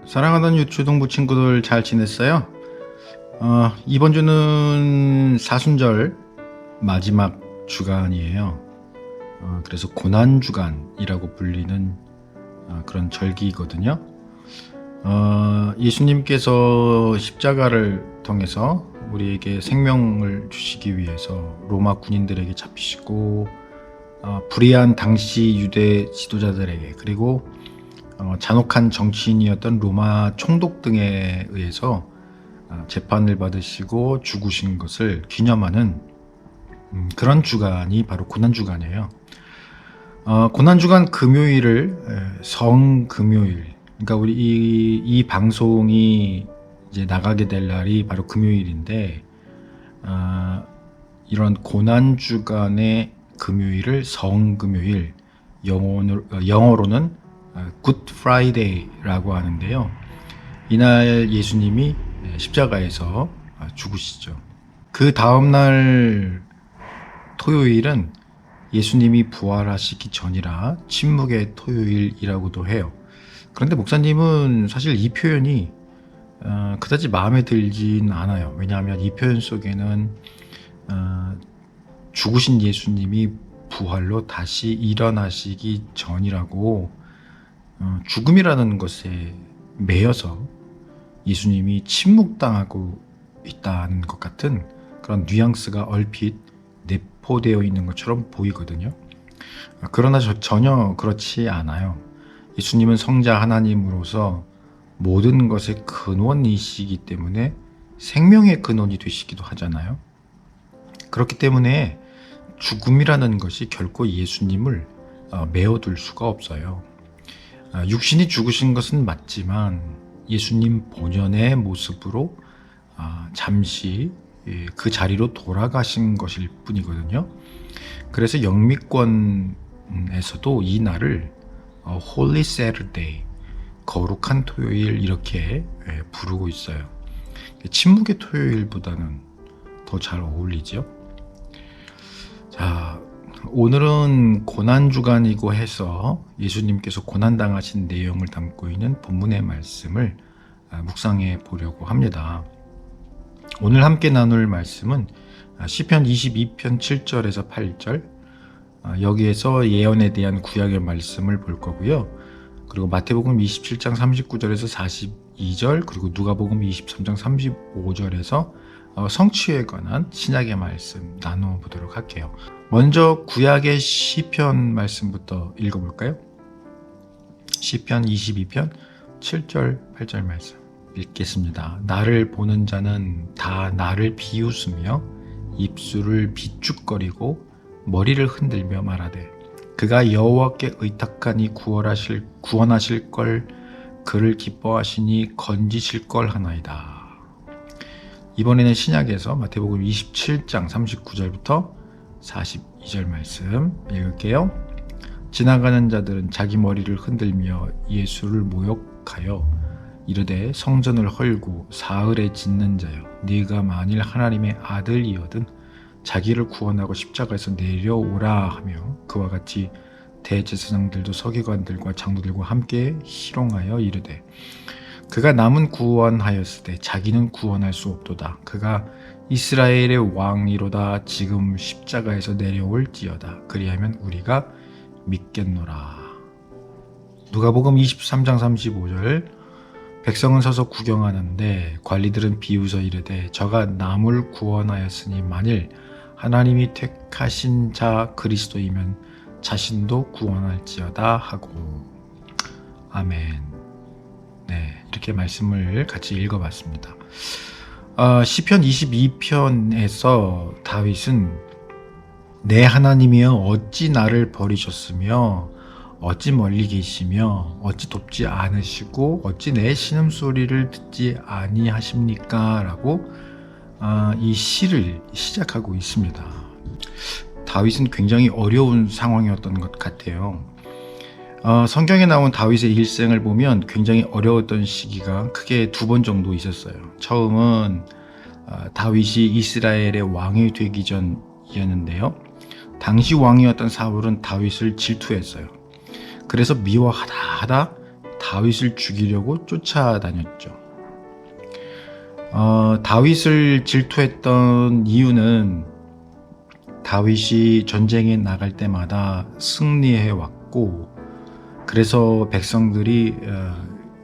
사랑하는 유초동부 친구들 잘 지냈어요? 이번 주는 사순절 마지막 주간이에요. 그래서 고난주간이라고 불리는 그런 절기거든요. 예수님께서 십자가를 통해서 우리에게 생명을 주시기 위해서 로마 군인들에게 잡히시고 불의한 당시 유대 지도자들에게, 그리고 잔혹한 정치인이었던 로마 총독 등에 의해서 재판을 받으시고 죽으신 것을 기념하는 그런 주간이 바로 고난주간이에요. 고난주간 금요일을 성금요일, 그러니까 우리 이 방송이 이제 나가게 될 날이 바로 금요일인데, 이런 고난주간의 금요일을 성금요일, 영어로는 굿 프라이데이라고 하는데요. 이날 예수님이 십자가에서 죽으시죠. 그 다음날 토요일은 예수님이 부활하시기 전이라 침묵의 토요일이라고도 해요. 그런데 목사님은 사실 이 표현이 그다지 마음에 들진 않아요. 왜냐하면 이 표현 속에는 죽으신 예수님이 부활로 다시 일어나시기 전이라고, 죽음이라는 것에 매여서 예수님이 침묵당하고 있다는 것 같은 그런 뉘앙스가 얼핏 내포되어 있는 것처럼 보이거든요. 그러나 전혀 그렇지 않아요. 예수님은 성자 하나님으로서 모든 것의 근원이시기 때문에 생명의 근원이 되시기도 하잖아요. 그렇기 때문에 죽음이라는 것이 결코 예수님을 메어둘 수가 없어요. 육신이 죽으신 것은 맞지만 예수님 본연의 모습으로 잠시 그 자리로 돌아가신 것일 뿐이거든요. 그래서 영미권에서도 이 날을 Holy Saturday, 거룩한 토요일, 이렇게 부르고 있어요. 침묵의 토요일보다는 더 잘 어울리죠. 자, 오늘은 고난주간이고 해서 예수님께서 고난당하신 내용을 담고 있는 본문의 말씀을 묵상해 보려고 합니다. 오늘 함께 나눌 말씀은 시편 22편 7절에서 8절, 여기에서 예언에 대한 구약의 말씀을 볼 거고요. 그리고 마태복음 27장 39절에서 42절, 그리고 누가복음 23장 35절에서 성취에 관한 신약의 말씀 나눠보도록 할게요. 먼저 구약의 시편 말씀부터 읽어볼까요? 시편 22편 7절 8절 말씀 읽겠습니다. 나를 보는 자는 다 나를 비웃으며 입술을 비축거리고 머리를 흔들며 말하되 그가 여호와께 의탁하니 구원하실 걸, 그를 기뻐하시니 건지실 걸 하나이다. 이번에는 신약에서 마태복음 27장 39절부터 42절 말씀 읽을게요. 지나가는 자들은 자기 머리를 흔들며 예수를 모욕하여 이르되 성전을 헐고 사흘에 짓는 자여, 네가 만일 하나님의 아들이거든 자기를 구원하고 십자가에서 내려오라 하며, 그와 같이 대제사장들도 서기관들과 장로들과 함께 희롱하여 이르되 그가 남은 구원하였으되 자기는 구원할 수 없도다. 그가 이스라엘의 왕이로다. 지금 십자가에서 내려올지어다. 그리하면 우리가 믿겠노라. 누가복음 23장 35절, 백성은 서서 구경하는데 관리들은 비웃어 이르되 저가 남을 구원하였으니 만일 하나님이 택하신 자 그리스도이면 자신도 구원할지어다 하고. 아멘. 네, 이렇게 말씀을 같이 읽어봤습니다. 시편 22편에서 다윗은 내 하나님이여 어찌 나를 버리셨으며 어찌 멀리 계시며 어찌 돕지 않으시고 어찌 내 신음소리를 듣지 아니하십니까? 라고 이 시를 시작하고 있습니다. 다윗은 굉장히 어려운 상황이었던 것 같아요. 성경에 나온 다윗의 일생을 보면 굉장히 어려웠던 시기가 크게 두 번 정도 있었어요. 처음은 다윗이 이스라엘의 왕이 되기 전이었는데요. 당시 왕이었던 사울은 다윗을 질투했어요. 그래서 미워하다 다윗을 죽이려고 쫓아다녔죠. 다윗을 질투했던 이유는 다윗이 전쟁에 나갈 때마다 승리해 왔고, 그래서 백성들이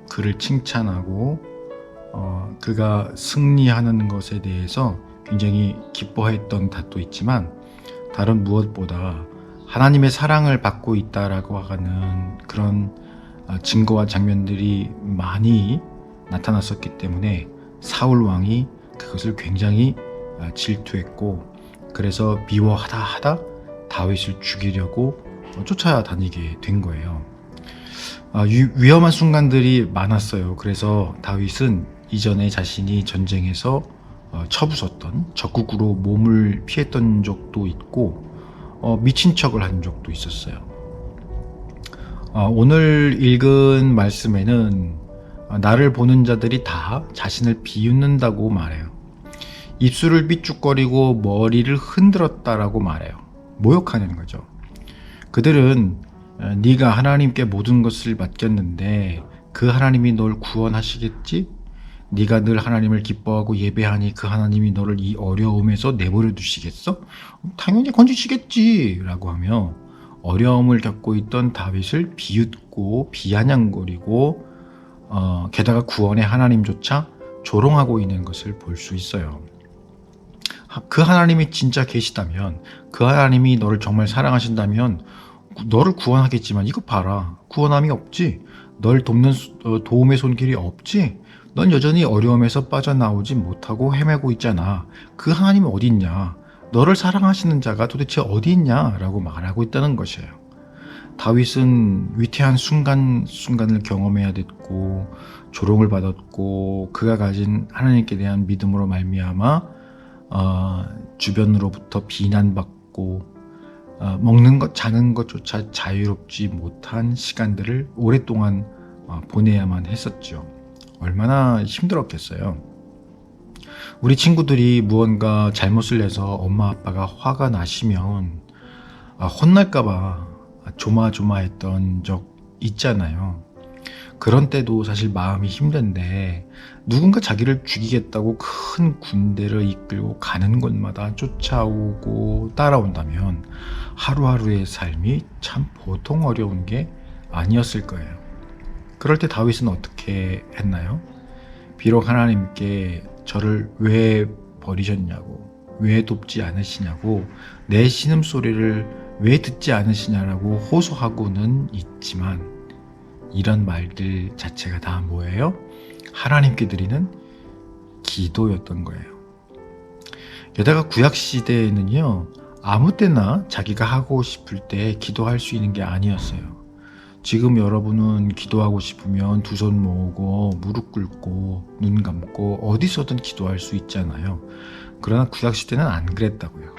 그를 칭찬하고 그가 승리하는 것에 대해서 굉장히 기뻐했던 탓도 있지만, 다른 무엇보다 하나님의 사랑을 받고 있다라고 하는 그런 증거와 장면들이 많이 나타났었기 때문에 사울 왕이 그것을 굉장히 질투했고, 그래서 미워하다 하다 다윗을 죽이려고 쫓아다니게 된 거예요. 위험한 순간들이 많았어요. 그래서 다윗은 이전에 자신이 전쟁에서 쳐부쉈던 적국으로 몸을 피했던 적도 있고, 미친 척을 한 적도 있었어요. 오늘 읽은 말씀에는 나를 보는 자들이 다 자신을 비웃는다고 말해요. 입술을 삐죽거리고 머리를 흔들었다라고 말해요. 모욕하는 거죠. 그들은 네가 하나님께 모든 것을 맡겼는데 그 하나님이 널 구원하시겠지? 네가 늘 하나님을 기뻐하고 예배하니 그 하나님이 너를 이 어려움에서 내버려 두시겠어? 당연히 건지시겠지 라고 하며 어려움을 겪고 있던 다윗을 비웃고 비아냥거리고 게다가 구원의 하나님조차 조롱하고 있는 것을 볼 수 있어요. 그 하나님이 진짜 계시다면, 그 하나님이 너를 정말 사랑하신다면 너를 구원하겠지만 이거 봐라, 구원함이 없지? 널 돕는 도움의 손길이 없지? 넌 여전히 어려움에서 빠져나오지 못하고 헤매고 있잖아. 그 하나님이 어디 있냐? 너를 사랑하시는 자가 도대체 어디 있냐? 라고 말하고 있다는 것이에요. 다윗은 위태한 순간순간을 경험해야 됐고, 조롱을 받았고, 그가 가진 하나님께 대한 믿음으로 말미암아 주변으로부터 비난받고, 먹는 것 자는 것조차 자유롭지 못한 시간들을 오랫동안 보내야만 했었죠. 얼마나 힘들었겠어요. 우리 친구들이 무언가 잘못을 해서 엄마 아빠가 화가 나시면 혼날까봐 조마조마했던 적 있잖아요. 그런 때도 사실 마음이 힘든데, 누군가 자기를 죽이겠다고 큰 군대를 이끌고 가는 곳마다 쫓아오고 따라온다면 하루하루의 삶이 참 보통 어려운 게 아니었을 거예요. 그럴 때 다윗은 어떻게 했나요? 비록 하나님께 저를 왜 버리셨냐고, 왜 돕지 않으시냐고, 내 신음소리를 왜 듣지 않으시냐라고 호소하고는 있지만, 이런 말들 자체가 다 뭐예요? 하나님께 드리는 기도였던 거예요. 게다가 구약시대에는요, 아무 때나 자기가 하고 싶을 때 기도할 수 있는 게 아니었어요. 지금 여러분은 기도하고 싶으면 두 손 모으고 무릎 꿇고 눈 감고 어디서든 기도할 수 있잖아요. 그러나 구약시대는 안 그랬다고요.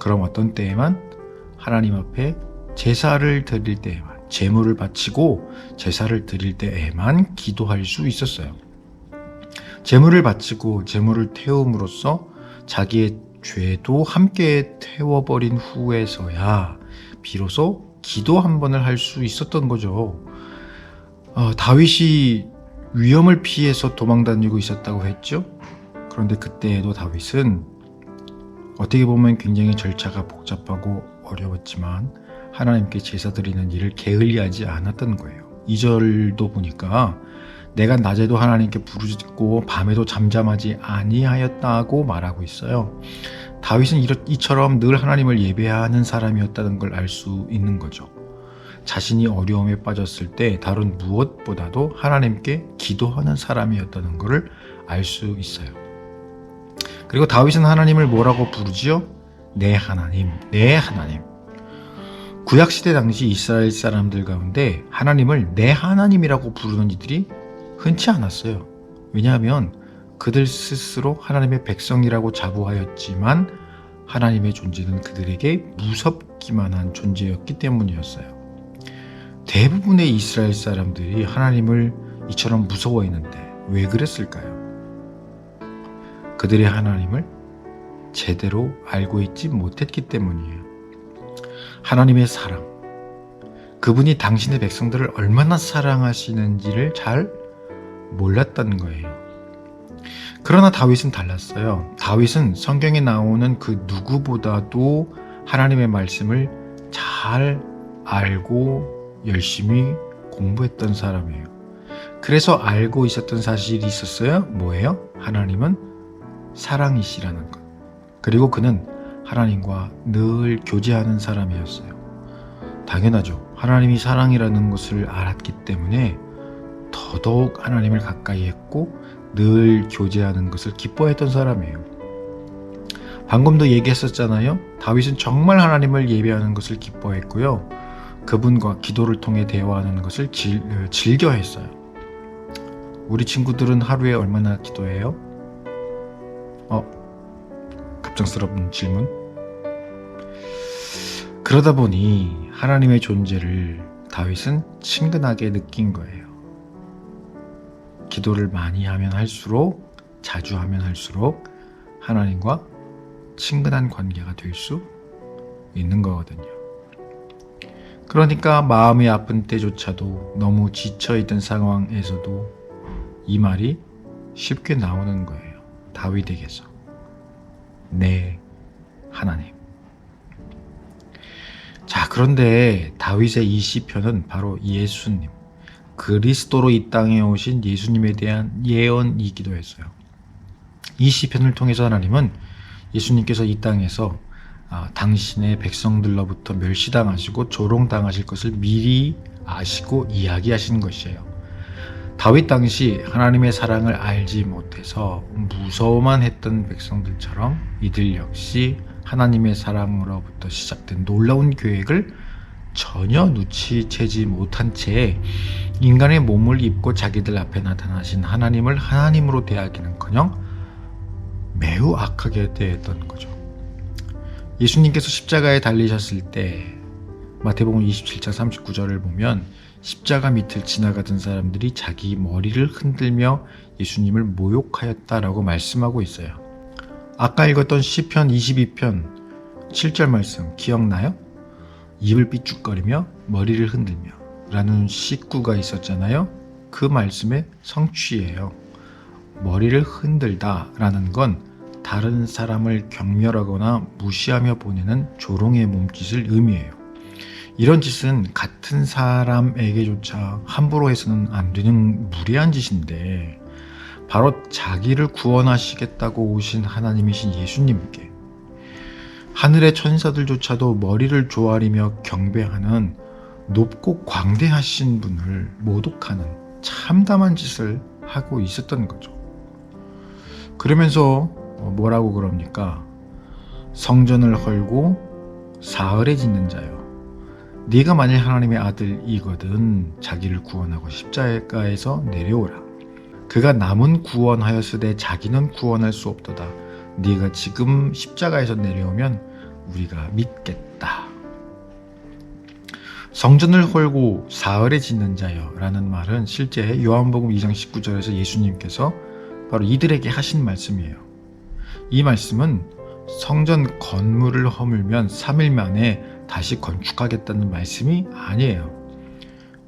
그럼 어떤 때에만? 하나님 앞에 제사를 드릴 때에만, 제물을 바치고 제사를 드릴 때에만 기도할 수 있었어요. 제물을 바치고 제물을 태움으로써 자기의 죄도 함께 태워버린 후에서야 비로소 기도 한 번을 할 수 있었던 거죠. 다윗이 위험을 피해서 도망다니고 있었다고 했죠. 그런데 그때에도 다윗은 어떻게 보면 굉장히 절차가 복잡하고 어려웠지만 하나님께 제사 드리는 일을 게을리하지 않았던 거예요. 2절도 보니까 내가 낮에도 하나님께 부르짖고 밤에도 잠잠하지 아니하였다고 말하고 있어요. 다윗은 이처럼 늘 하나님을 예배하는 사람이었다는 걸 알 수 있는 거죠. 자신이 어려움에 빠졌을 때 다른 무엇보다도 하나님께 기도하는 사람이었다는 것을 알 수 있어요. 그리고 다윗은 하나님을 뭐라고 부르지요? 내 하나님, 내 하나님. 구약시대 당시 이스라엘 사람들 가운데 하나님을 내 하나님이라고 부르는 이들이 흔치 않았어요. 왜냐하면 그들 스스로 하나님의 백성이라고 자부하였지만 하나님의 존재는 그들에게 무섭기만 한 존재였기 때문이었어요. 대부분의 이스라엘 사람들이 하나님을 이처럼 무서워했는데 왜 그랬을까요? 그들의 하나님을 제대로 알고 있지 못했기 때문이에요. 하나님의 사랑, 그분이 당신의 백성들을 얼마나 사랑하시는지를 잘 몰랐다는 거예요. 그러나 다윗은 달랐어요. 다윗은 성경에 나오는 그 누구보다도 하나님의 말씀을 잘 알고 열심히 공부했던 사람이에요. 그래서 알고 있었던 사실이 있었어요. 뭐예요? 하나님은 사랑이시라는 것. 그리고 그는 하나님과 늘 교제하는 사람이었어요. 당연하죠. 하나님이 사랑이라는 것을 알았기 때문에 더더욱 하나님을 가까이 했고 늘 교제하는 것을 기뻐했던 사람이에요. 방금도 얘기했었잖아요. 다윗은 정말 하나님을 예배하는 것을 기뻐했고요. 그분과 기도를 통해 대화하는 것을 즐겨했어요. 우리 친구들은 하루에 얼마나 기도해요? 갑작스러운 질문. 그러다 보니 하나님의 존재를 다윗은 친근하게 느낀 거예요. 기도를 많이 하면 할수록, 자주 하면 할수록 하나님과 친근한 관계가 될 수 있는 거거든요. 그러니까 마음이 아픈 때조차도 너무 지쳐있던 상황에서도 이 말이 쉽게 나오는 거예요. 다윗에게서. 네, 하나님. 자, 그런데 다윗의 이 시편은 바로 예수님, 그리스도로 이 땅에 오신 예수님에 대한 예언이기도 했어요. 이 시편을 통해서 하나님은 예수님께서 이 땅에서 당신의 백성들로부터 멸시당하시고 조롱당하실 것을 미리 아시고 이야기하시는 것이에요. 다윗 당시 하나님의 사랑을 알지 못해서 무서워만 했던 백성들처럼 이들 역시 하나님의 사랑으로부터 시작된 놀라운 계획을 전혀 눈치채지 못한 채 인간의 몸을 입고 자기들 앞에 나타나신 하나님을 하나님으로 대하기는커녕 매우 악하게 대했던 거죠. 예수님께서 십자가에 달리셨을 때 마태복음 27장 39절을 보면 십자가 밑을 지나가던 사람들이 자기 머리를 흔들며 예수님을 모욕하였다라고 말씀하고 있어요. 아까 읽었던 시편 22편 7절 말씀 기억나요? 입을 삐죽거리며 머리를 흔들며 라는 식구가 있었잖아요. 그 말씀의 성취예요. 머리를 흔들다 라는 건 다른 사람을 경멸하거나 무시하며 보내는 조롱의 몸짓을 의미해요. 이런 짓은 같은 사람에게조차 함부로 해서는 안 되는 무례한 짓인데 바로 자기를 구원하시겠다고 오신 하나님이신 예수님께 하늘의 천사들조차도 머리를 조아리며 경배하는 높고 광대하신 분을 모독하는 참담한 짓을 하고 있었던 거죠. 그러면서 뭐라고 그럽니까? 성전을 헐고 사흘에 짓는 자요. 네가 만일 하나님의 아들이거든 자기를 구원하고 십자가에서 내려오라. 그가 남은 구원하였으되 자기는 구원할 수 없도다. 네가 지금 십자가에서 내려오면 우리가 믿겠다. 성전을 헐고 사흘에 짓는 자여 라는 말은 실제 요한복음 2장 19절에서 예수님께서 바로 이들에게 하신 말씀이에요. 이 말씀은 성전 건물을 허물면 3일 만에 다시 건축하겠다는 말씀이 아니에요.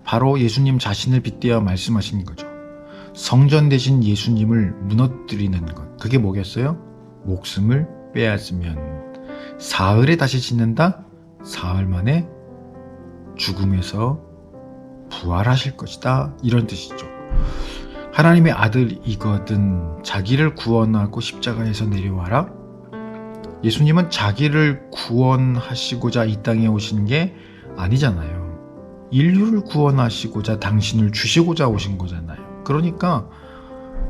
바로 예수님 자신을 빗대어 말씀하신 거죠. 성전 대신 예수님을 무너뜨리는 것. 그게 뭐겠어요? 목숨을 빼앗으면 사흘에 다시 짓는다? 사흘 만에 죽음에서 부활하실 것이다. 이런 뜻이죠. 하나님의 아들이거든 자기를 구원하고 십자가에서 내려와라. 예수님은 자기를 구원하시고자 이 땅에 오신 게 아니잖아요. 인류를 구원하시고자 당신을 주시고자 오신 거잖아요. 그러니까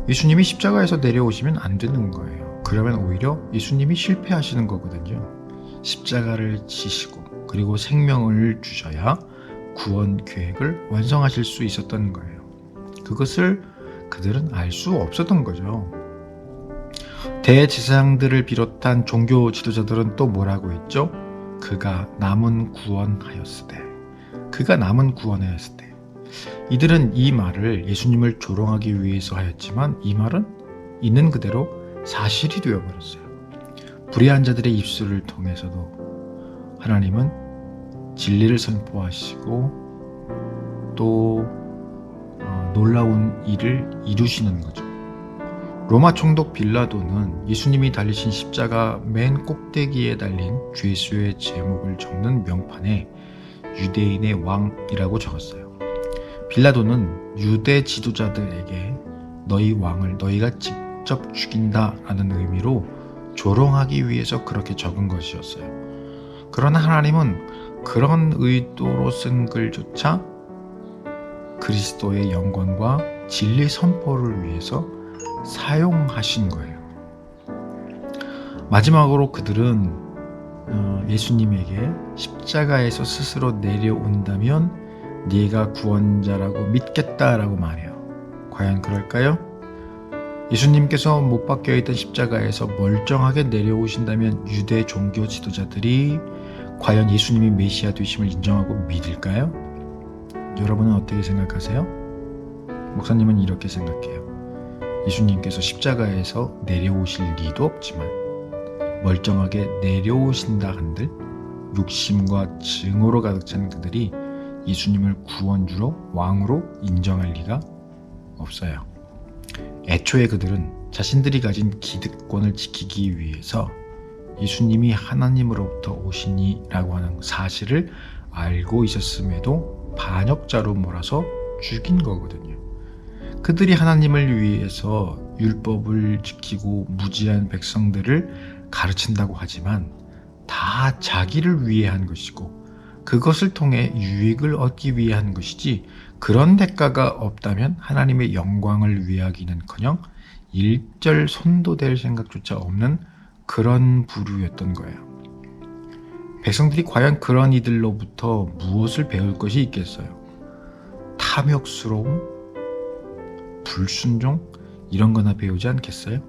예수님이 십자가에서 내려오시면 안 되는 거예요. 그러면 오히려 예수님이 실패하시는 거거든요. 십자가를 지시고 그리고 생명을 주셔야 구원 계획을 완성하실 수 있었던 거예요. 그것을 그들은 알 수 없었던 거죠. 대제사장들을 비롯한 종교 지도자들은 또 뭐라고 했죠? 그가 남은 구원하였으되. 그가 남은 구원하였으되. 이들은 이 말을 예수님을 조롱하기 위해서 하였지만 이 말은 있는 그대로 사실이 되어버렸어요. 불의한 자들의 입술을 통해서도 하나님은 진리를 선포하시고 또 놀라운 일을 이루시는 거죠. 로마 총독 빌라도는 예수님이 달리신 십자가 맨 꼭대기에 달린 죄수의 제목을 적는 명판에 유대인의 왕이라고 적었어요. 빌라도는 유대 지도자들에게 너희 왕을 너희가 직접 죽인다라는 의미로 조롱하기 위해서 그렇게 적은 것이었어요. 그러나 하나님은 그런 의도로 쓴 글조차 그리스도의 영광과 진리 선포를 위해서 사용하신 거예요. 마지막으로 그들은 예수님에게 십자가에서 스스로 내려온다면 네가 구원자라고 믿겠다라고 말해요. 과연 그럴까요? 예수님께서 못 박혀 있던 십자가에서 멀쩡하게 내려오신다면 유대 종교 지도자들이 과연 예수님이 메시아 되심을 인정하고 믿을까요? 여러분은 어떻게 생각하세요? 목사님은 이렇게 생각해요. 예수님께서 십자가에서 내려오실 리도 없지만 멀쩡하게 내려오신다 한들 욕심과 증오로 가득 찬 그들이 예수님을 구원주로 왕으로 인정할 리가 없어요. 애초에 그들은 자신들이 가진 기득권을 지키기 위해서 예수님이 하나님으로부터 오시니라고 하는 사실을 알고 있었음에도 반역자로 몰아서 죽인 거거든요. 그들이 하나님을 위해서 율법을 지키고 무지한 백성들을 가르친다고 하지만 다 자기를 위해 한 것이고 그것을 통해 유익을 얻기 위해 한 것이지 그런 대가가 없다면 하나님의 영광을 위하기는커녕 일절 손도 댈 생각조차 없는 그런 부류였던 거예요. 백성들이 과연 그런 이들로부터 무엇을 배울 것이 있겠어요? 탐욕스러움? 불순종? 이런 거나 배우지 않겠어요?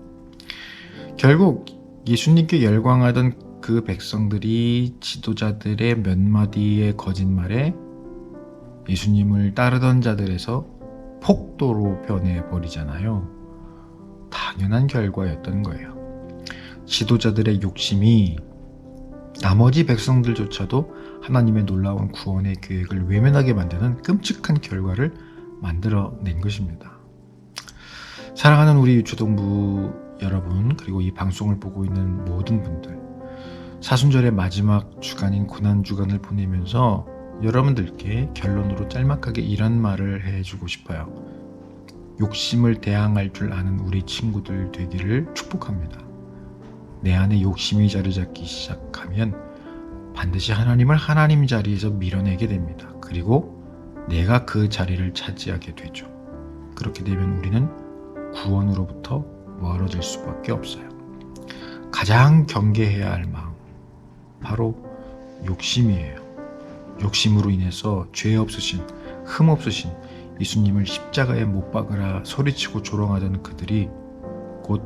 결국 예수님께 열광하던 그 백성들이 지도자들의 몇 마디의 거짓말에 예수님을 따르던 자들에서 폭도로 변해버리잖아요. 당연한 결과였던 거예요. 지도자들의 욕심이 나머지 백성들조차도 하나님의 놀라운 구원의 계획을 외면하게 만드는 끔찍한 결과를 만들어낸 것입니다. 사랑하는 우리 유초동부 여러분, 그리고 이 방송을 보고 있는 모든 분들, 사순절의 마지막 주간인 고난주간을 보내면서 여러분들께 결론으로 짤막하게 이런 말을 해주고 싶어요. 욕심을 대항할 줄 아는 우리 친구들 되기를 축복합니다. 내 안에 욕심이 자리 잡기 시작하면 반드시 하나님을 하나님 자리에서 밀어내게 됩니다. 그리고 내가 그 자리를 차지하게 되죠. 그렇게 되면 우리는 구원으로부터 멀어질 수밖에 없어요. 가장 경계해야 할 마음, 바로 욕심이에요. 욕심으로 인해서 죄 없으신, 흠 없으신 예수님을 십자가에 못 박으라 소리치고 조롱하던 그들이 곧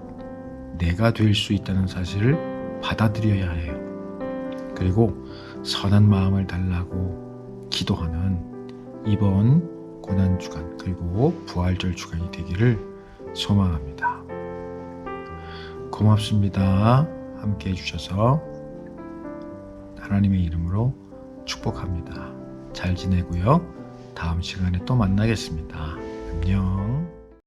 내가 될 수 있다는 사실을 받아들여야 해요. 그리고 선한 마음을 달라고 기도하는 이번 고난주간 그리고 부활절 주간이 되기를 소망합니다. 고맙습니다. 함께 해주셔서 하나님의 이름으로 축복합니다. 잘 지내고요. 다음 시간에 또 만나겠습니다. 안녕.